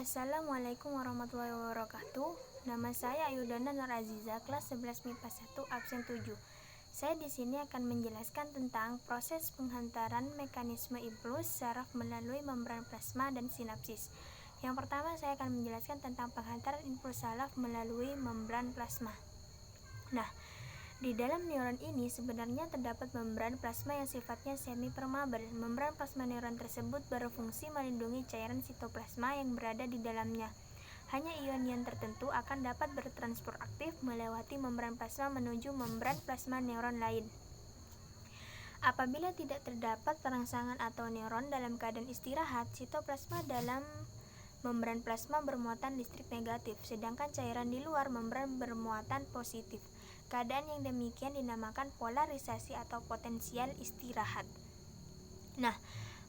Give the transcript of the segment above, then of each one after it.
Assalamualaikum warahmatullahi wabarakatuh. Nama saya Ayudana Nur Aziza, kelas 11 MIPA 1, absen 7. Saya di sini akan menjelaskan tentang proses penghantaran mekanisme impuls saraf melalui membran plasma dan sinapsis. Yang pertama, saya akan menjelaskan tentang penghantaran impuls saraf melalui membran plasma. Nah, di dalam neuron ini sebenarnya terdapat membran plasma yang sifatnya semi-permeabel. Membran plasma neuron tersebut berfungsi melindungi cairan sitoplasma yang berada di dalamnya. Hanya ion-ion tertentu akan dapat bertransport aktif melewati membran plasma menuju membran plasma neuron lain. Apabila tidak terdapat rangsangan atau neuron dalam keadaan istirahat, sitoplasma dalam membran plasma bermuatan listrik negatif, sedangkan cairan di luar membran bermuatan positif. Keadaan yang demikian dinamakan polarisasi atau potensial istirahat. Nah,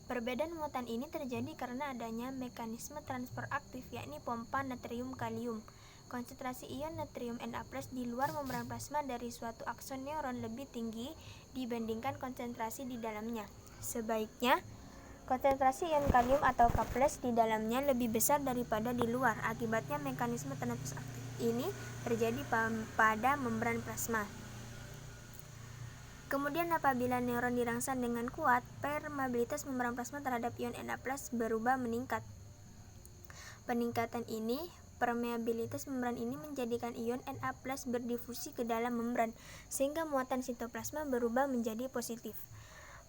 perbedaan muatan ini terjadi karena adanya mekanisme transfer aktif, yakni pompa natrium kalium. Konsentrasi ion natrium Na+ di luar membran plasma dari suatu akson neuron lebih tinggi dibandingkan konsentrasi di dalamnya. Sebaiknya, konsentrasi ion kalium atau K+ di dalamnya lebih besar daripada di luar. Akibatnya mekanisme transfer aktif ini terjadi pada membran plasma. Kemudian apabila neuron dirangsang dengan kuat, permeabilitas membran plasma terhadap ion Na+ berubah meningkat. Peningkatan ini, permeabilitas membran ini menjadikan ion Na+ berdifusi ke dalam membran, sehingga muatan sitoplasma berubah menjadi positif.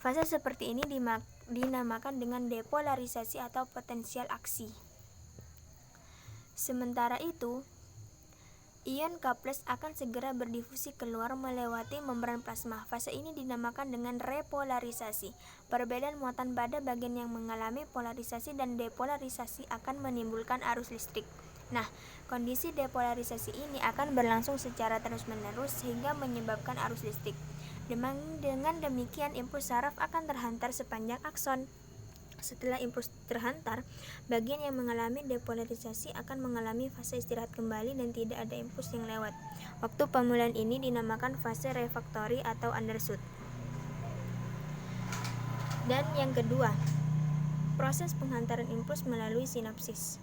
Fase seperti ini dinamakan dengan depolarisasi atau potensial aksi. Sementara itu, ion K+ akan segera berdifusi keluar melewati membran plasma. Fase ini dinamakan dengan repolarisasi. Perbedaan muatan pada bagian yang mengalami polarisasi dan depolarisasi akan menimbulkan arus listrik. Nah, kondisi depolarisasi ini akan berlangsung secara terus-menerus sehingga menyebabkan arus listrik. Dengan demikian, impuls saraf akan terhantar sepanjang akson. Setelah impuls terhantar, bagian yang mengalami depolarisasi akan mengalami fase istirahat kembali dan tidak ada impuls yang lewat. Waktu pemulihan ini dinamakan fase refraktori atau undershoot. Dan yang kedua, proses penghantaran impuls melalui sinapsis.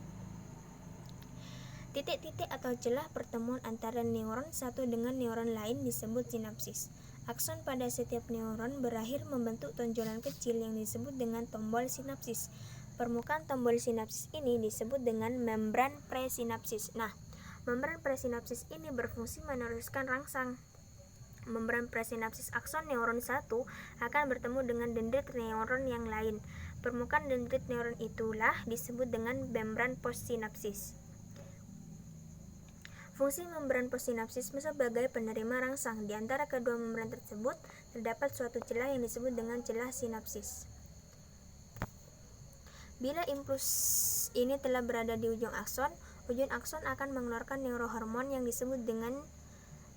Titik-titik atau celah pertemuan antara neuron satu dengan neuron lain disebut sinapsis. Akson pada setiap neuron berakhir membentuk tonjolan kecil yang disebut dengan tombol sinapsis. Permukaan tombol sinapsis ini disebut dengan membran presinapsis. Nah, membran presinapsis ini berfungsi meneruskan rangsang. Membran presinapsis akson neuron 1 akan bertemu dengan dendrit neuron yang lain. Permukaan dendrit neuron itulah disebut dengan membran postsinapsis. Fungsi membran postsinapsis sebagai penerima rangsang. Di antara kedua membran tersebut terdapat suatu celah yang disebut dengan celah sinapsis. Bila impuls ini telah berada di ujung akson akan mengeluarkan neurohormon yang disebut dengan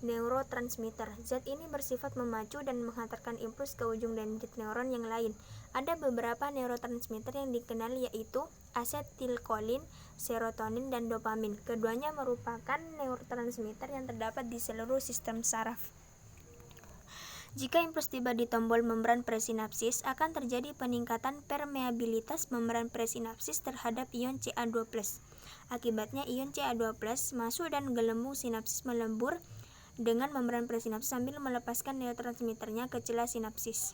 neurotransmitter. Zat ini bersifat memacu dan menghantarkan impuls ke ujung dendrit neuron yang lain. Ada beberapa neurotransmitter yang dikenal, yaitu asetilkolin, serotonin, dan dopamin. Keduanya merupakan neurotransmitter yang terdapat di seluruh sistem saraf. Jika impuls tiba di tombol membran presinapsis, akan terjadi peningkatan permeabilitas membran presinapsis terhadap ion Ca2+. Akibatnya ion Ca2+ masuk dan gelembung sinapsis melebur dengan membran presinapsis sambil melepaskan neurotransmitternya ke celah sinapsis.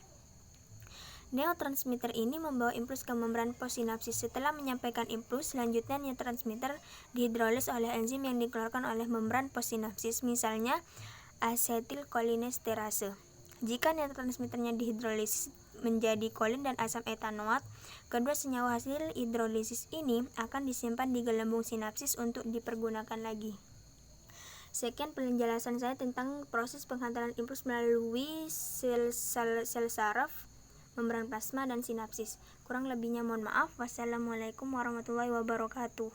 Neurotransmitter ini membawa impuls ke membran postsinapsis. Setelah menyampaikan impuls, selanjutnya neurotransmitter dihidrolis oleh enzim yang dikeluarkan oleh membran postsinapsis, misalnya asetilkolinesterase. Jika neurotransmitternya dihidrolisis menjadi kolin dan asam etanoat, kedua senyawa hasil hidrolisis ini akan disimpan di gelembung sinapsis untuk dipergunakan lagi. Sekian penjelasan saya tentang proses penghantaran impuls melalui sel saraf, membran plasma, dan sinapsis. Kurang lebihnya mohon maaf. Wassalamualaikum warahmatullahi wabarakatuh.